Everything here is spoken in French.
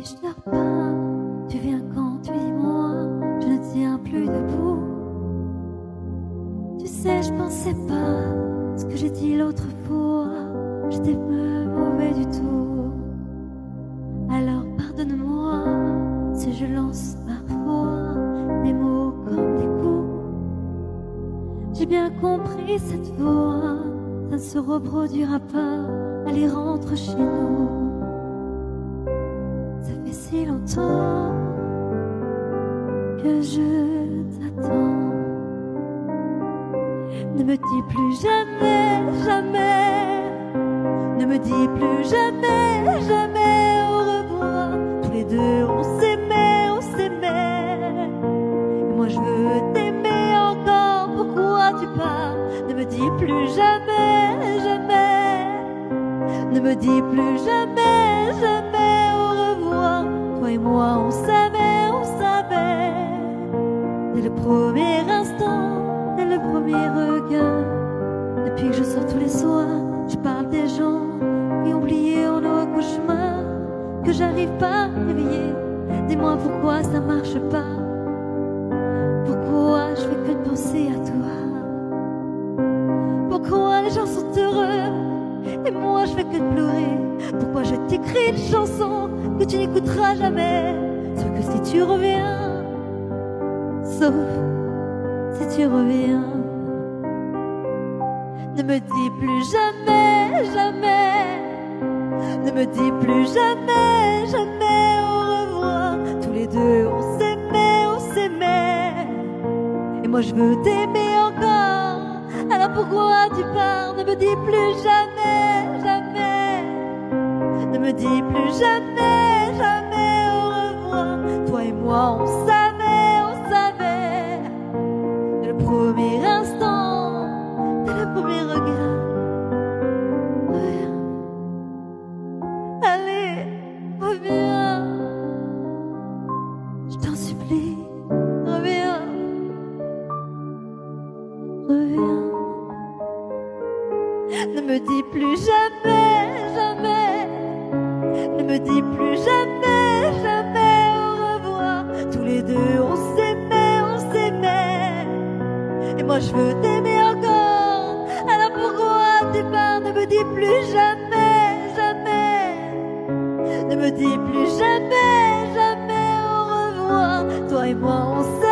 nuit je dors pas, tu viens quand tu dis moi, je ne tiens plus debout. Tu sais, je pensais pas ce que j'ai dit l'autre fois, j'étais pas mauvais du tout. Alors pardonne-moi si je lance parfois des mots comme des coups. J'ai bien compris cette fois, ça ne se reproduira pas, allez rentre chez nous. Ça fait si longtemps que je t'attends. Ne me dis plus jamais, jamais. Ne me dis plus jamais, jamais au revoir. Tous les deux on s'aimait, on s'aimait. Et moi je veux t'aimer encore, pourquoi tu pars? Ne me dis plus jamais, jamais. Ne me dis plus jamais, jamais au revoir. Toi et moi on savait, dès le premier instant, dès le premier regard. Depuis que je sors tous les soirs, je parle des gens qui ont oublié en nos cauchemars, que j'arrive pas à réveiller. Dis-moi pourquoi ça marche pas, pourquoi je fais que de penser à toi, pourquoi les gens sont heureux et moi je fais que de pleurer, pourquoi je t'écris une chanson que tu n'écouteras jamais, sauf que si tu reviens, sauf si tu reviens. Ne me dis plus jamais, jamais. Ne me dis plus jamais, jamais au revoir. Tous les deux on s'aimait, on s'aimait. Et moi je veux t'aimer encore. Alors pourquoi tu pars? Ne me dis plus jamais, jamais. Ne me dis plus jamais, jamais au revoir. Toi et moi on savait, dès le premier instant, dès le premier regard. Reviens, allez, reviens, je t'en supplie, reviens, reviens. Ne me dis plus jamais, jamais. Ne me dis plus jamais, jamais au revoir. Tous les deux on s'aimait, on s'aimait. Et moi je veux t'aimer encore. Alors pourquoi tu pars? Ne me dis plus jamais, jamais. Ne me dis plus jamais, jamais au revoir. Toi et moi on s'aime.